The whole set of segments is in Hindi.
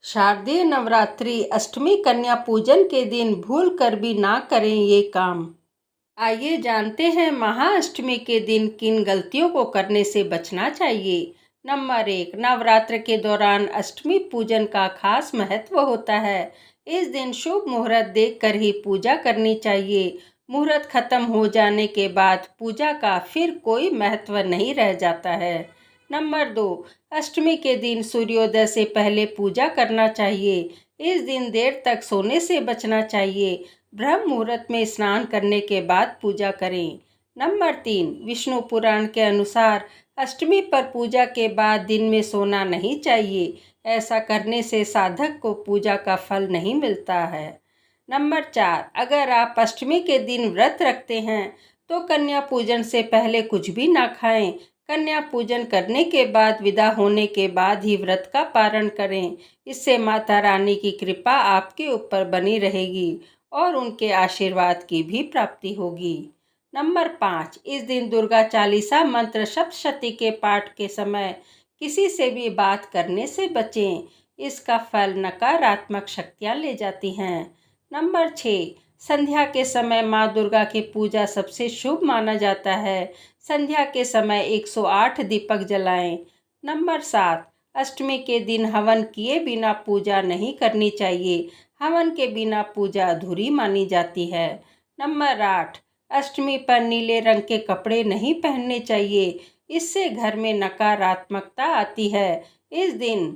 शारदीय नवरात्रि अष्टमी कन्या पूजन के दिन भूल कर भी ना करें ये काम। आइए जानते हैं महाअष्टमी के दिन किन गलतियों को करने से बचना चाहिए। नंबर 1, नवरात्र के दौरान अष्टमी पूजन का खास महत्व होता है। इस दिन शुभ मुहूर्त देखकर ही पूजा करनी चाहिए। मुहूर्त खत्म हो जाने के बाद पूजा का फिर कोई महत्व नहीं रह जाता है। नंबर 2, अष्टमी के दिन सूर्योदय से पहले पूजा करना चाहिए। इस दिन देर तक सोने से बचना चाहिए। ब्रह्म मुहूर्त में स्नान करने के बाद पूजा करें। नंबर 3, विष्णु पुराण के अनुसार अष्टमी पर पूजा के बाद दिन में सोना नहीं चाहिए। ऐसा करने से साधक को पूजा का फल नहीं मिलता है। नंबर 4, अगर आप अष्टमी के दिन व्रत रखते हैं तो कन्या पूजन से पहले कुछ भी ना खाएं। कन्या पूजन करने के बाद विदा होने के बाद ही व्रत का पारण करें। इससे माता रानी की कृपा आपके ऊपर बनी रहेगी और उनके आशीर्वाद की भी प्राप्ति होगी। नंबर 5, इस दिन दुर्गा चालीसा मंत्र सप्तशती के पाठ के समय किसी से भी बात करने से बचें। इसका फल नकारात्मक शक्तियाँ ले जाती हैं। नंबर 6, संध्या के समय माँ दुर्गा की पूजा सबसे शुभ माना जाता है। संध्या के समय 108 दीपक जलाएं। नंबर 7, अष्टमी के दिन हवन किए बिना पूजा नहीं करनी चाहिए। हवन के बिना पूजा अधूरी मानी जाती है। नंबर 8, अष्टमी पर नीले रंग के कपड़े नहीं पहनने चाहिए। इससे घर में नकारात्मकता आती है। इस दिन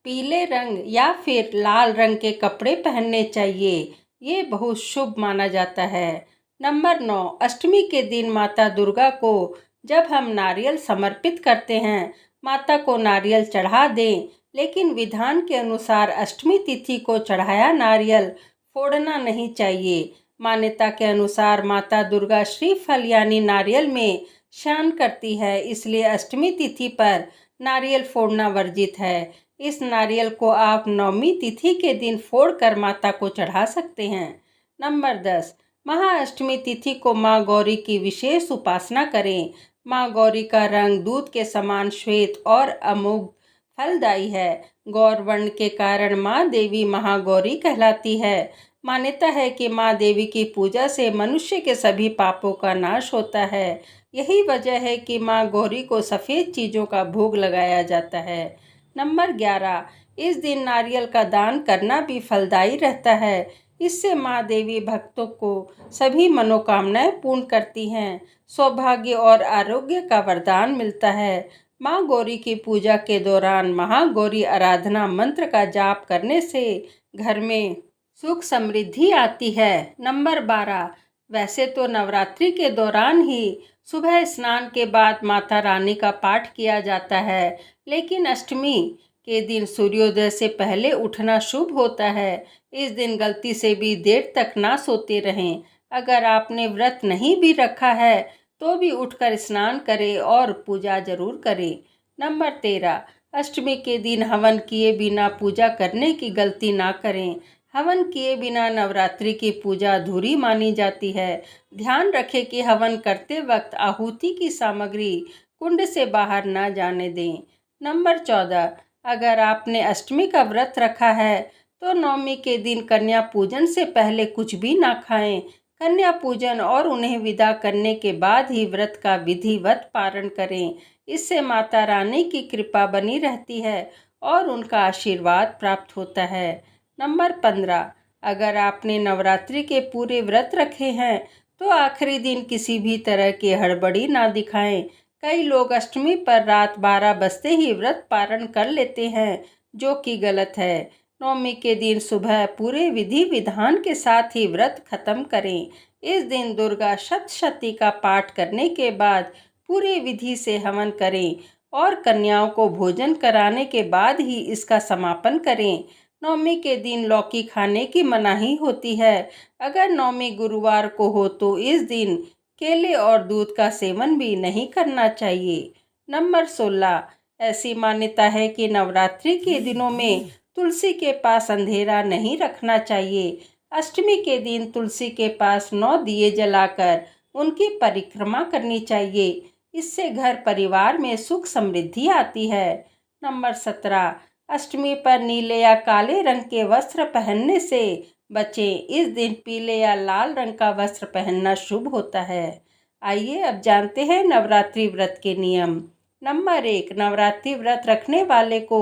पीले रंग या फिर लाल रंग के कपड़े पहनने चाहिए। ये बहुत शुभ माना जाता है। नंबर 9, अष्टमी के दिन माता दुर्गा को जब हम नारियल समर्पित करते हैं, माता को नारियल चढ़ा दें, लेकिन विधान के अनुसार अष्टमी तिथि को चढ़ाया नारियल फोड़ना नहीं चाहिए। मान्यता के अनुसार माता दुर्गा श्रीफल यानी नारियल में शयन करती है, इसलिए अष्टमी तिथि पर नारियल फोड़ना वर्जित है। इस नारियल को आप नवमी तिथि के दिन फोड़कर माता को चढ़ा सकते हैं। नंबर 10, महाअष्टमी तिथि को माँ गौरी की विशेष उपासना करें। माँ गौरी का रंग दूध के समान श्वेत और अमोघ फलदायी है। गौर वर्ण के कारण माँ देवी महागौरी कहलाती है। मान्यता है कि माँ देवी की पूजा से मनुष्य के सभी पापों का नाश होता है। यही वजह है कि माँ गौरी को सफ़ेद चीज़ों का भोग लगाया जाता है। नंबर 11, इस दिन नारियल का दान करना भी फलदायी रहता है। इससे माँ देवी भक्तों को सभी मनोकामनाएं पूर्ण करती हैं। सौभाग्य और आरोग्य का वरदान मिलता है। माँ गौरी की पूजा के दौरान महागौरी आराधना मंत्र का जाप करने से घर में सुख समृद्धि आती है। नंबर 12, वैसे तो नवरात्रि के दौरान ही सुबह स्नान के बाद माता रानी का पाठ किया जाता है, लेकिन अष्टमी के दिन सूर्योदय से पहले उठना शुभ होता है। इस दिन गलती से भी देर तक ना सोते रहें। अगर आपने व्रत नहीं भी रखा है तो भी उठकर स्नान करें और पूजा जरूर करें। नंबर 13, अष्टमी के दिन हवन किए बिना पूजा करने की गलती ना करें। हवन किए बिना नवरात्रि की पूजा अधूरी मानी जाती है। ध्यान रखें कि हवन करते वक्त आहुति की सामग्री कुंड से बाहर ना जाने दें। नंबर 14, अगर आपने अष्टमी का व्रत रखा है तो नवमी के दिन कन्या पूजन से पहले कुछ भी ना खाएं। कन्या पूजन और उन्हें विदा करने के बाद ही व्रत का विधिवत पारण करें। इससे माता रानी की कृपा बनी रहती है और उनका आशीर्वाद प्राप्त होता है। नंबर 15, अगर आपने नवरात्रि के पूरे व्रत रखे हैं तो आखिरी दिन किसी भी तरह की हड़बड़ी ना दिखाएं। कई लोग अष्टमी पर रात 12 बजते ही व्रत पारण कर लेते हैं, जो कि गलत है। नवमी के दिन सुबह पूरे विधि विधान के साथ ही व्रत खत्म करें। इस दिन दुर्गा सप्तशती का पाठ करने के बाद पूरे विधि से हवन करें और कन्याओं को भोजन कराने के बाद ही इसका समापन करें। नवमी के दिन लौकी खाने की मनाही होती है। अगर नवमी गुरुवार को हो तो इस दिन केले और दूध का सेवन भी नहीं करना चाहिए। नंबर 16, ऐसी मान्यता है कि नवरात्रि के दिनों में तुलसी के पास अंधेरा नहीं रखना चाहिए। अष्टमी के दिन तुलसी के पास 9 दिए जलाकर उनकी परिक्रमा करनी चाहिए। इससे घर परिवार में सुख समृद्धि आती है। नंबर 17, अष्टमी पर नीले या काले रंग के वस्त्र पहनने से बचें। इस दिन पीले या लाल रंग का वस्त्र पहनना शुभ होता है। आइए अब जानते हैं नवरात्रि व्रत के नियम। नंबर 1, नवरात्रि व्रत रखने वाले को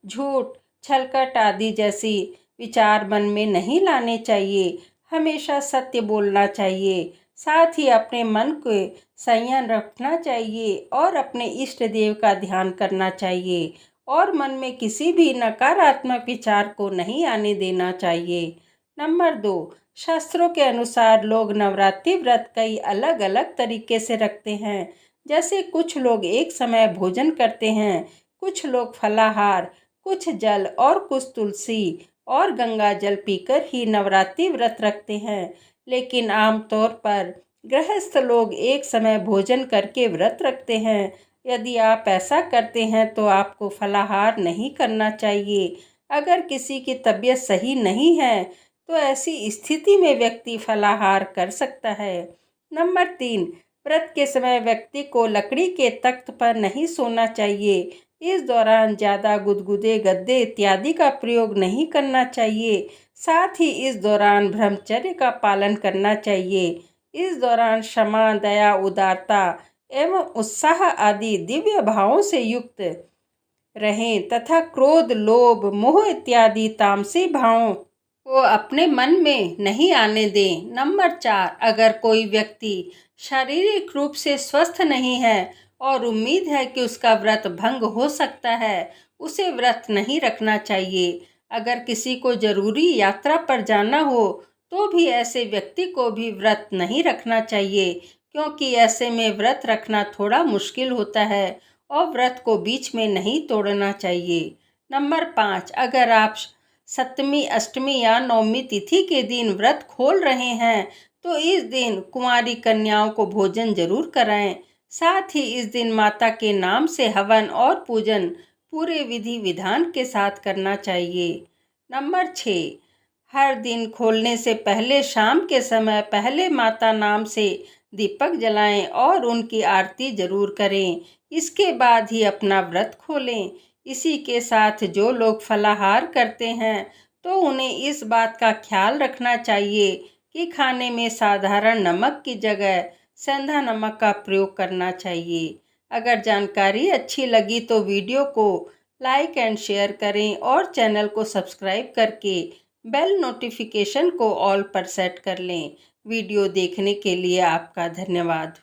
झूठ, छलकट आदि जैसी विचार मन में नहीं लाने चाहिए। हमेशा सत्य बोलना चाहिए। साथ ही अपने मन को संयम रखना चाहिए और अपने इष्ट देव का ध्यान करना चाहिए और मन में किसी भी नकारात्मक विचार को नहीं आने देना चाहिए। नंबर 2, शास्त्रों के अनुसार लोग नवरात्रि व्रत कई अलग अलग तरीके से रखते हैं। जैसे कुछ लोग एक समय भोजन करते हैं, कुछ लोग फलाहार, कुछ जल और कुछ तुलसी और गंगा जल पीकर ही नवरात्रि व्रत रखते हैं। लेकिन आमतौर पर गृहस्थ लोग एक समय भोजन करके व्रत रखते हैं। यदि आप ऐसा करते हैं तो आपको फलाहार नहीं करना चाहिए। अगर किसी की तबीयत सही नहीं है तो ऐसी स्थिति में व्यक्ति फलाहार कर सकता है। नंबर 3, व्रत के समय व्यक्ति को लकड़ी के तख्त पर नहीं सोना चाहिए। इस दौरान ज़्यादा गुदगुदे, गद्दे इत्यादि का प्रयोग नहीं करना चाहिए। साथ ही इस दौरान ब्रह्मचर्य का पालन करना चाहिए। इस दौरान क्षमा, दया, उदारता एवं उत्साह आदि दिव्य भावों से युक्त रहें तथा क्रोध, लोभ, मोह इत्यादि तामसी भावों को अपने मन में नहीं आने दें। नंबर 4, अगर कोई व्यक्ति शारीरिक रूप से स्वस्थ नहीं है और उम्मीद है कि उसका व्रत भंग हो सकता है, उसे व्रत नहीं रखना चाहिए। अगर किसी को जरूरी यात्रा पर जाना हो तो भी ऐसे व्यक्ति को भी व्रत नहीं रखना चाहिए, क्योंकि ऐसे में व्रत रखना थोड़ा मुश्किल होता है और व्रत को बीच में नहीं तोड़ना चाहिए। नंबर 5, अगर आप सप्तमी, अष्टमी या नवमी तिथि के दिन व्रत खोल रहे हैं तो इस दिन कुंवारी कन्याओं को भोजन जरूर कराएं। साथ ही इस दिन माता के नाम से हवन और पूजन पूरे विधि विधान के साथ करना चाहिए। नंबर 6, हर दिन खोलने से पहले शाम के समय पहले माता नाम से दीपक जलाएं और उनकी आरती जरूर करें। इसके बाद ही अपना व्रत खोलें। इसी के साथ जो लोग फलाहार करते हैं तो उन्हें इस बात का ख्याल रखना चाहिए कि खाने में साधारण नमक की जगह सेंधा नमक का प्रयोग करना चाहिए। अगर जानकारी अच्छी लगी तो वीडियो को लाइक एंड शेयर करें और चैनल को सब्सक्राइब करके बेल नोटिफिकेशन को ऑल पर सेट कर लें। वीडियो देखने के लिए आपका धन्यवाद।